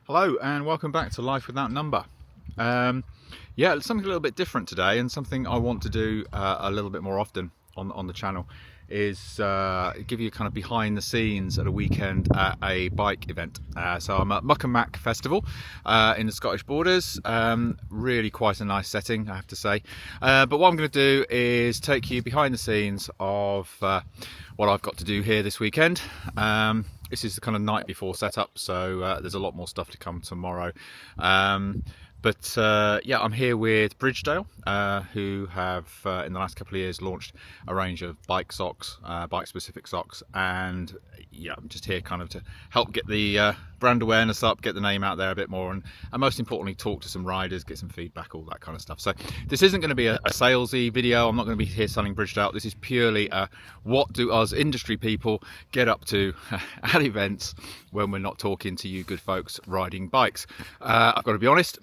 Hello and welcome back to Life Without Number. Yeah, something a little bit different today, and something I want to do a little bit more often on the channel is give you kind of behind the scenes at a weekend at a bike event. So I'm at Muck Festival in the Scottish borders. Really quite a nice setting, I have to say. But what I'm going to do is take you behind the scenes of what I've got to do here this weekend. This is the kind of night before setup, so there's a lot more stuff to come tomorrow. But yeah, I'm here with Bridgedale, who have in the last couple of years launched a range of bike socks, bike specific socks, and yeah, I'm just here kind of to help get the brand awareness up, get the name out there a bit more, and most importantly talk to some riders, get some feedback, all that kind of stuff. So this isn't going to be a salesy video. I'm not going to be here selling Bridgedale. This is purely what do us industry people get up to at events when we're not talking to you good folks riding bikes. I've got to be honest,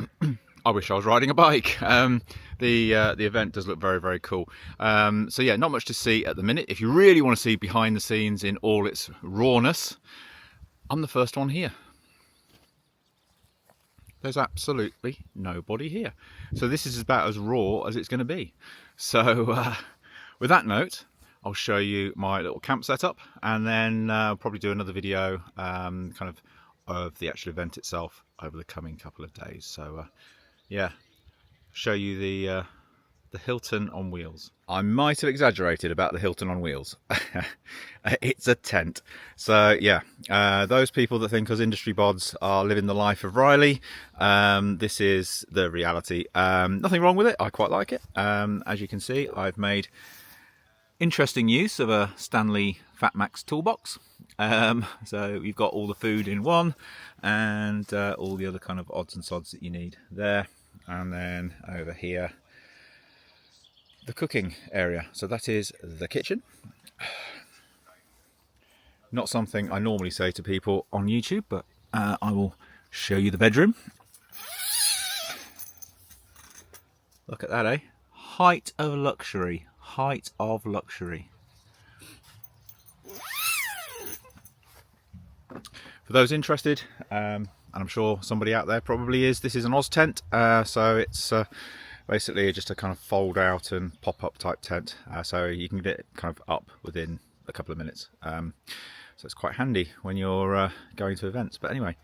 I wish I was riding a bike. The event does look very, very cool. So yeah, not much to see at the minute. If you really want to see behind the scenes in all its rawness, I'm the first one here. There's absolutely nobody here. So this is about as raw as it's going to be. So with that note, I'll show you my little camp setup, and then I'll probably do another video kind of the actual event itself over the coming couple of days. So yeah, show you the Hilton on wheels. I might have exaggerated about the Hilton on wheels. It's a tent. So yeah, those people that think us industry bods are living the life of Riley, this is the reality. Nothing wrong with it, I quite like it. As you can see, I've made interesting use of a Stanley Fat Max toolbox. So you've got all the food in one, and all the other kind of odds and sods that you need there. And then over here, the cooking area. So that is the kitchen. Not something I normally say to people on YouTube, but I will show you the bedroom. Look at that, eh? Height of luxury. Height of luxury. For those interested, and I'm sure somebody out there probably is, this is an Oz tent. So it's basically just a kind of fold out and pop up type tent. So you can get it kind of up within a couple of minutes. So it's quite handy when you're going to events. But anyway,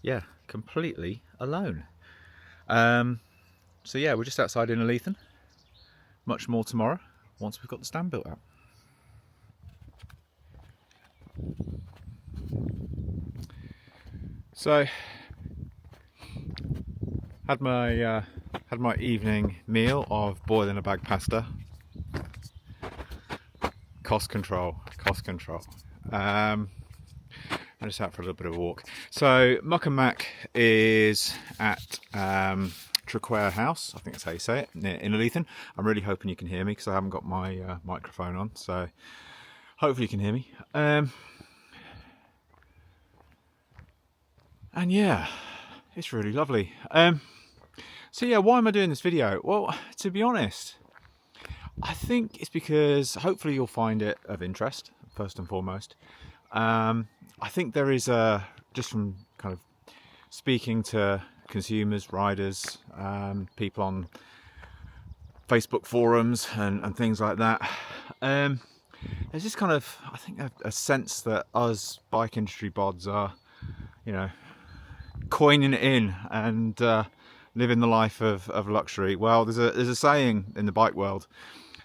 yeah, completely alone. So yeah, we're just outside in Leithen. Much more tomorrow once we've got the stand built out. So had my evening meal of boiling a bag pasta. Cost control. I'm just out for a little bit of a walk. So Muck and Mac is at Trequare House, I think that's how you say it, near Leithen. I'm really hoping you can hear me because I haven't got my microphone on, so hopefully you can hear me. And yeah, it's really lovely. So yeah, why am I doing this video? Well, to be honest, I think it's because hopefully you'll find it of interest, first and foremost. I think there is just from kind of speaking to consumers, riders, people on Facebook forums and things like that, there's this kind of, I think, a sense that us bike industry bods are, you know, coining it in and living the life of luxury. Well, there's a saying in the bike world: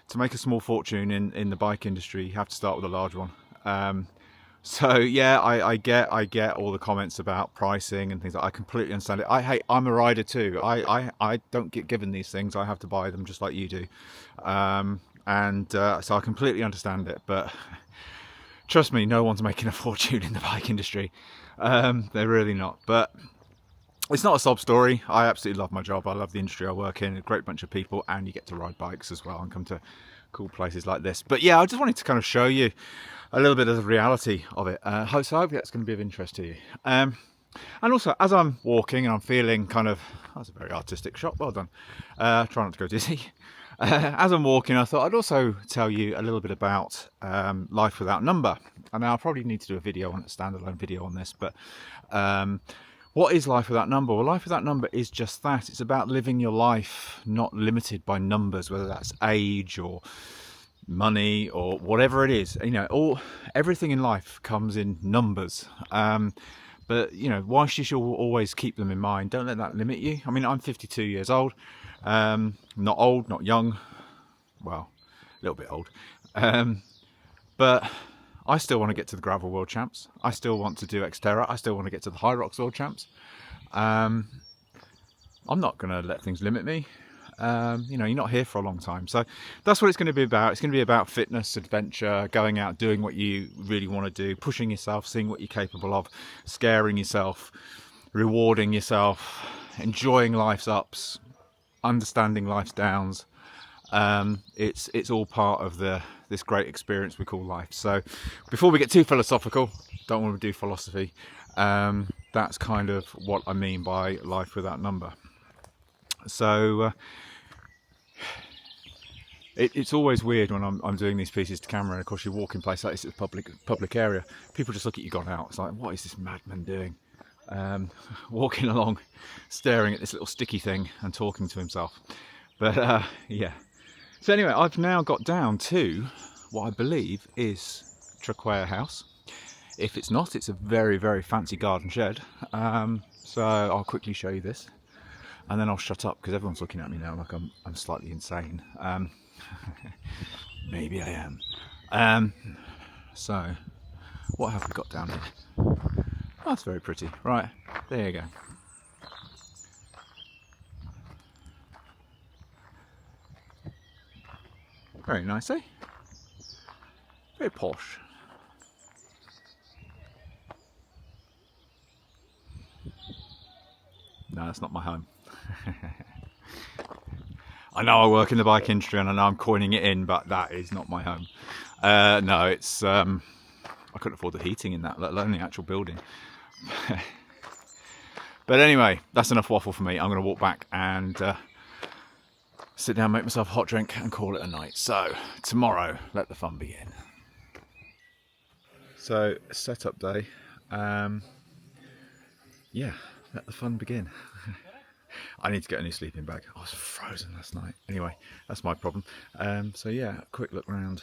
to make a small fortune in the bike industry, you have to start with a large one. So yeah, I get all the comments about pricing and things like that. I completely understand it. I'm a rider too. I don't get given these things. I have to buy them just like you do. So I completely understand it. But trust me, no one's making a fortune in the bike industry. They're really not. But it's not a sob story. I absolutely love my job. I love the industry I work in. A great bunch of people, and you get to ride bikes as well and come to cool places like this. But yeah, I just wanted to kind of show you a little bit of the reality of it. So I hope that's going to be of interest to you. And also, as I'm walking and I'm feeling kind of, that's a very artistic shot, well done. Try not to go dizzy. As I'm walking, I thought I'd also tell you a little bit about Life Without Number. And I'll probably need to do a standalone video on this, but what is life without number? Well, life without number is just that. It's about living your life not limited by numbers, whether that's age or money or whatever it is. You know, everything in life comes in numbers. But you know, whilst you should always keep them in mind, don't let that limit you. I mean, I'm 52 years old. Not old, not young. Well, a little bit old. But I still want to get to the gravel world champs. I still want to do Xterra. I still want to get to the Hyrox world champs. I'm not going to let things limit me. You know, you're not here for a long time. So that's what it's going to be about. It's going to be about fitness, adventure, going out, doing what you really want to do, pushing yourself, seeing what you're capable of, scaring yourself, rewarding yourself, enjoying life's ups, understanding life's downs. It's all part of this great experience we call life. So before we get too philosophical, don't want to do philosophy, that's kind of what I mean by life without number. So it's always weird when I'm doing these pieces to camera, and of course you walk in place like this, it's a public area, people just look at you gone out. It's like, what is this madman doing? Walking along, staring at this little sticky thing and talking to himself. But yeah. So anyway, I've now got down to what I believe is Traquair House. If it's not, it's a very, very fancy garden shed. So I'll quickly show you this, and then I'll shut up because everyone's looking at me now like I'm slightly insane. Maybe I am. So what have we got down here? Oh, that's very pretty. Right, there you go. Very nice, eh? Very posh. No, that's not my home. I know I work in the bike industry and I know I'm coining it in, but that is not my home. No, it's I couldn't afford the heating in that, let alone the actual building. But anyway, that's enough waffle for me. I'm going to walk back and sit down, make myself a hot drink and call it a night. So tomorrow, let the fun begin. So setup day. Yeah, let the fun begin. I need to get a new sleeping bag. I was frozen last night. Anyway, that's my problem. So yeah, a quick look around.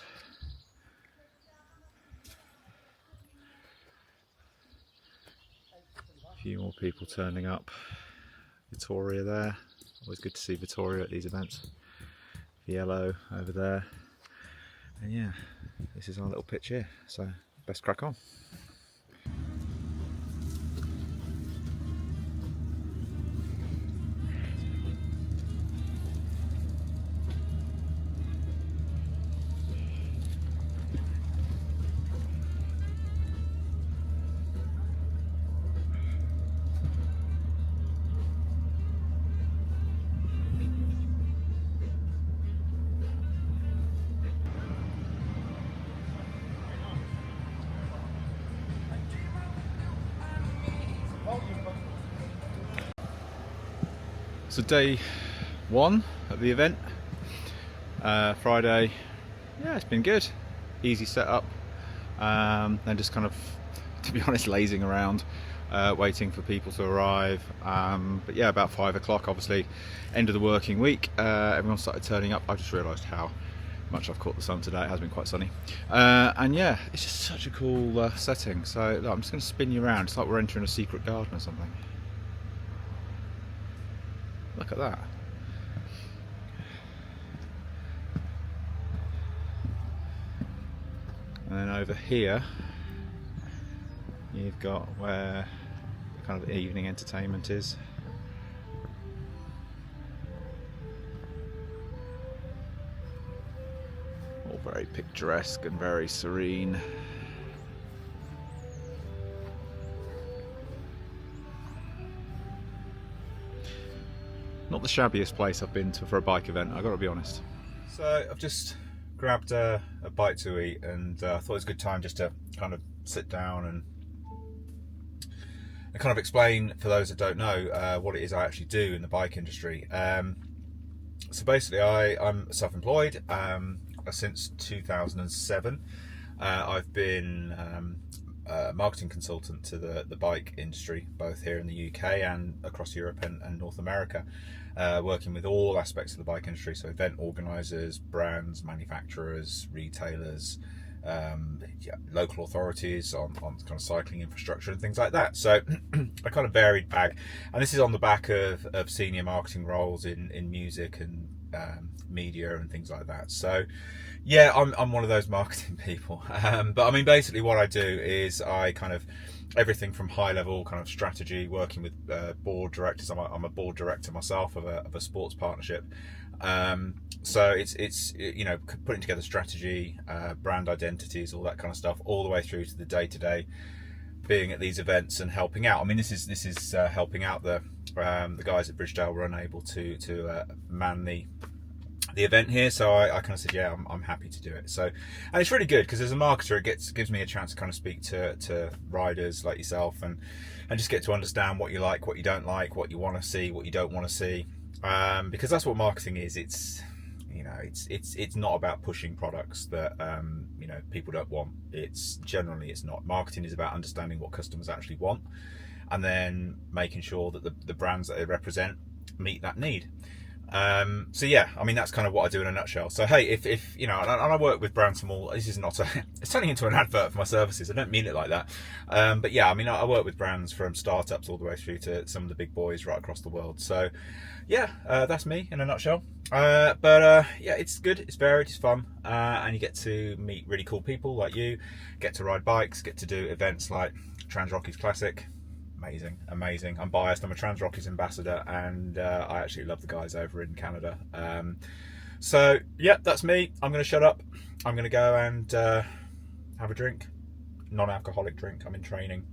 A few more people turning up. Vittoria there. Always good to see Vittoria at these events. Yellow over there. And yeah, this is our little pitch here. So best crack on. So day one of the event, Friday. Yeah, it's been good. Easy setup. Then just kind of, to be honest, lazing around, waiting for people to arrive. But yeah, about 5 o'clock, obviously, end of the working week. Everyone started turning up. I just realised how much I've caught the sun today. It has been quite sunny. And yeah, it's just such a cool setting. So look, I'm just going to spin you around. It's like we're entering a secret garden or something. Look at that. And then over here you've got where the kind of evening entertainment is. All very picturesque and very serene. Not the shabbiest place I've been to for a bike event, I've got to be honest. So I've just grabbed a bite to eat, and I thought it was a good time just to kind of sit down and kind of explain, for those that don't know, what it is I actually do in the bike industry. So basically I'm self-employed since 2007. I've been marketing consultant to the bike industry, both here in the UK and across Europe and North America, working with all aspects of the bike industry, so event organisers, brands, manufacturers, retailers, local authorities on kind of cycling infrastructure and things like that. So a kind of varied bag, and this is on the back of senior marketing roles in music and media and things like that. So yeah, I'm one of those marketing people, but I mean, basically what I do is I kind of everything from high level kind of strategy, working with board directors. I'm a board director myself of a sports partnership, so it's you know, putting together strategy, brand identities, all that kind of stuff, all the way through to the day-to-day being at these events and helping out. I mean, this is helping out the guys at Bridgedale were unable to man the event here, so I kind of said, yeah, I'm happy to do it. So, and it's really good because as a marketer, it gives me a chance to kind of speak to riders like yourself and just get to understand what you like, what you don't like, what you want to see, what you don't want to see, because that's what marketing is. It's, you know, it's not about pushing products that you know, people don't want. It's not. Marketing is about understanding what customers actually want and then making sure that the brands that they represent meet that need. So yeah, I mean, that's kind of what I do in a nutshell. So hey, if you know, and I work with brands from all, this is not it's turning into an advert for my services, I don't mean it like that, but yeah, I mean, I work with brands from startups all the way through to some of the big boys right across the world. So yeah, that's me in a nutshell. But yeah, it's good, it's varied, it's fun, and you get to meet really cool people like you, get to ride bikes, get to do events like Trans Rockies Classic. Amazing. I'm biased. I'm a Trans Rockies ambassador, and I actually love the guys over in Canada. So yeah, that's me. I'm going to shut up. I'm going to go and have a drink, non-alcoholic drink. I'm in training.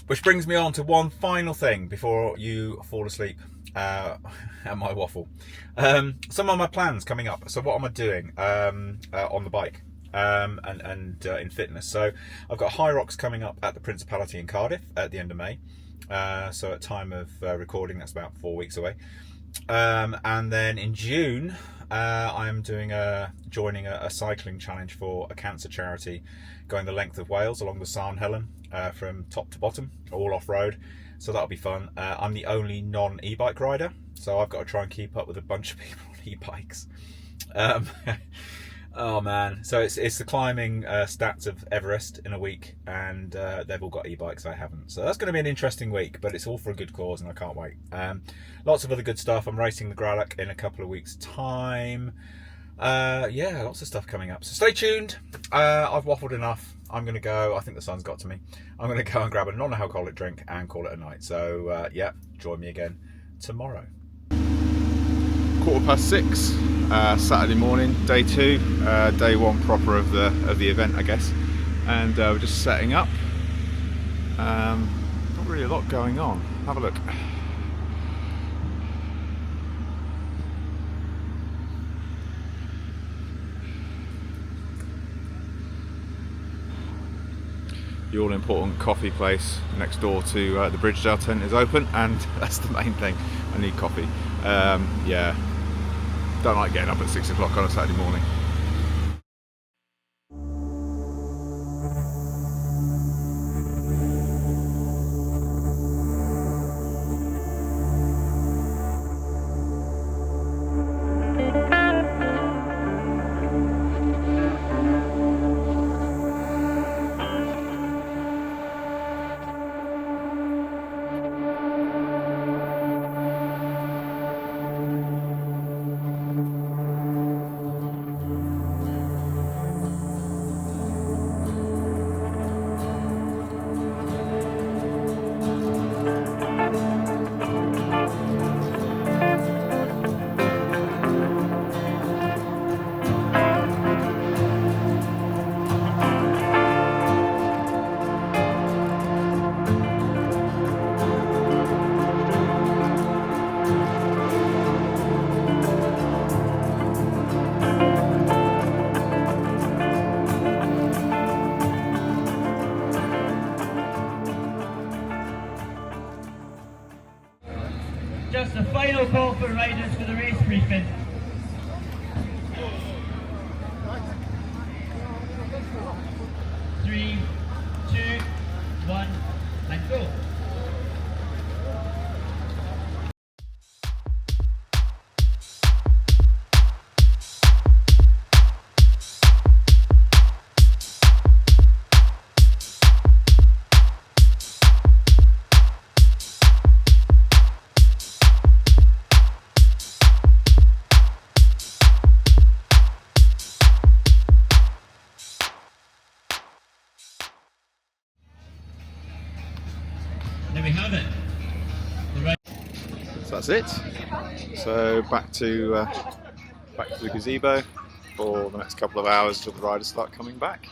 Which brings me on to one final thing before you fall asleep at my waffle. Some of my plans coming up. So what am I doing on the bike? And in fitness. So I've got Hyrox coming up at the Principality in Cardiff at the end of May. So at time of recording, that's about 4 weeks away. And then in June, I'm joining a cycling challenge for a cancer charity, going the length of Wales along the Sarn Helen, from top to bottom, all off-road. So that'll be fun. I'm the only non-e-bike rider, so I've got to try and keep up with a bunch of people on e-bikes. Oh man, so it's the climbing stats of Everest in a week, and they've all got e-bikes, I haven't. So that's going to be an interesting week, but it's all for a good cause and I can't wait. Lots of other good stuff. I'm racing the Gralloch in a couple of weeks time. Yeah, lots of stuff coming up, so stay tuned. I've waffled enough. I'm going to go, I think the sun's got to me. I'm going to go and grab a non-alcoholic drink and call it a night. So yeah, join me again tomorrow. 6:15, Saturday morning, day 2, day 1 proper of the event, I guess, and we're just setting up. Not really a lot going on. Have a look. The all-important coffee place next door to the Bridgedale tent is open, and that's the main thing. I need coffee. Yeah. Don't like getting up at 6 o'clock on a Saturday morning. Just a final call for riders for the race briefing. we have it. So that's it. So back to the gazebo for the next couple of hours till the riders start coming back.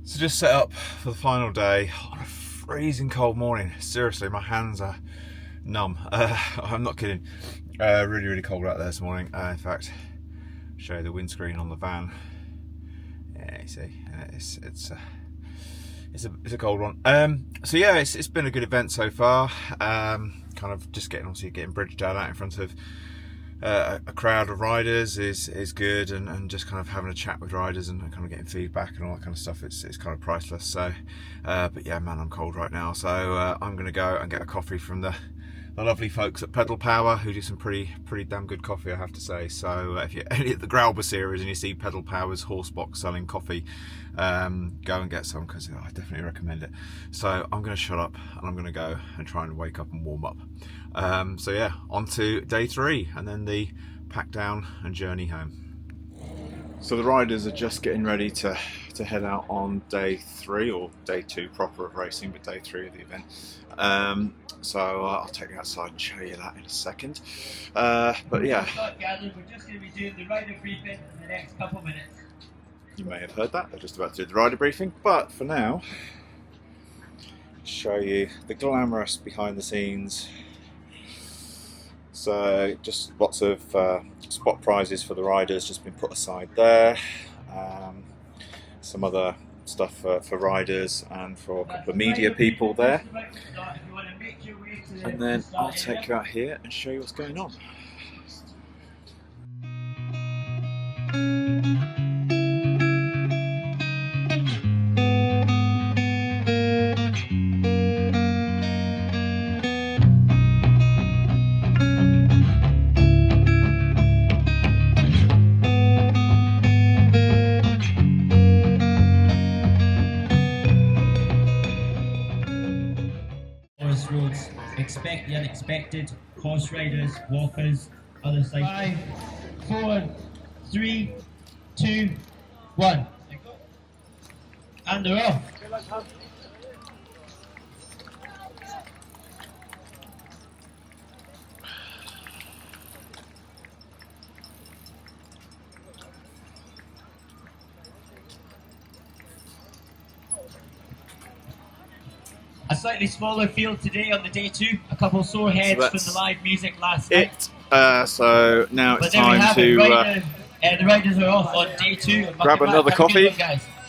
So just set up for the final day on a freezing cold morning. Seriously, my hands are numb. I'm not kidding. Really cold out there this morning. In fact, I'll show you the windscreen on the van. Yeah, you see, it's a cold one. So yeah, it's been a good event so far. Kind of just getting Bridgedale out in front of a crowd of riders is good, and just kind of having a chat with riders and kind of getting feedback and all that kind of stuff. It's kind of priceless. So, but yeah, man, I'm cold right now. So I'm gonna go and get a coffee from the lovely folks at Pedal Power, who do some pretty damn good coffee, I have to say. So if you're at the GrAlba Series and you see Pedal Power's horse box selling coffee, go and get some, because I definitely recommend it. So I'm going to shut up and I'm going to go and try and wake up and warm up. So yeah, on to day 3 and then the pack down and journey home. So the riders are just getting ready to head out on day 3, or day 2 proper of racing, but day 3 of the event. So I'll take you outside and show you that in a second. But yeah, We're just going to be doing the rider briefing in the next couple of minutes. You may have heard that. They're just about to do the rider briefing, but for now, show you the glamorous behind the scenes. So just lots of spot prizes for the riders just been put aside there. Some other stuff for riders and for a couple of media people there. And then I'll take you out here and show you what's going on. Roads, expect the unexpected, horse riders, walkers, other cyclists. 5, 4, 3, 2, 1. And they're off. A slightly smaller field today on the day 2. A couple sore heads from the live music last night. So now it's time to the riders are off on day 2. grab another coffee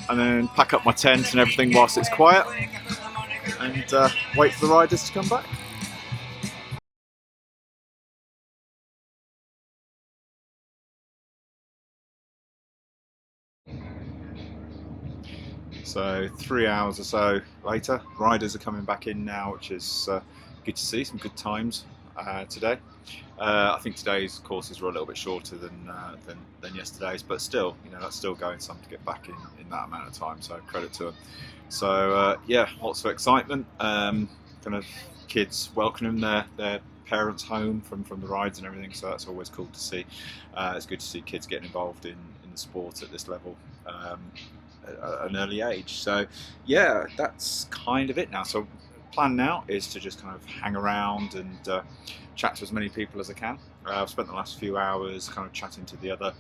and then pack up my tent and everything whilst it's quiet, and wait for the riders to come back. So 3 hours or so later, riders are coming back in now, which is good to see. Some good times today. I think today's courses were a little bit shorter than yesterday's, but still, you know, that's still going some to get back in that amount of time. So credit to them. So yeah, lots of excitement. Kind of kids welcoming their parents home from the rides and everything. So that's always cool to see. It's good to see kids getting involved in the sport at this level. At an early age. So yeah, that's kind of it now. So plan now is to just kind of hang around and chat to as many people as I can. I've spent the last few hours kind of chatting to the other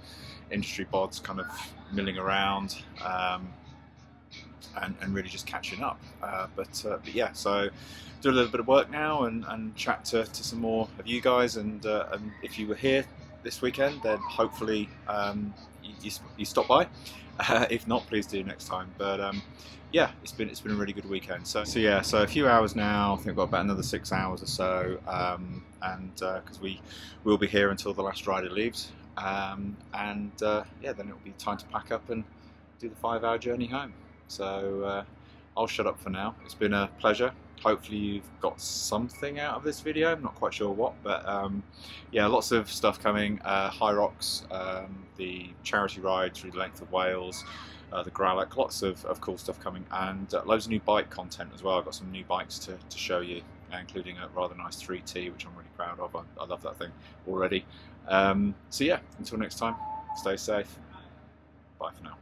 industry bods, kind of milling around and really just catching up. But yeah, so do a little bit of work now and chat to some more of you guys, and if you were here this weekend, then hopefully you stop by. If not, please do next time. But yeah, it's been a really good weekend. So yeah, so a few hours now. I think I've got about another 6 hours or so, and because we will be here until the last rider leaves, and yeah, then it'll be time to pack up and do the 5-hour journey home. So I'll shut up for now. It's been a pleasure. Hopefully you've got something out of this video. I'm not quite sure what, but yeah, lots of stuff coming. Hyrox, the charity ride through the length of Wales, the Gralloch, lots of cool stuff coming, and loads of new bike content as well. I've got some new bikes to show you, including a rather nice 3T, which I'm really proud of. I love that thing already. So yeah, until next time, stay safe. Bye for now.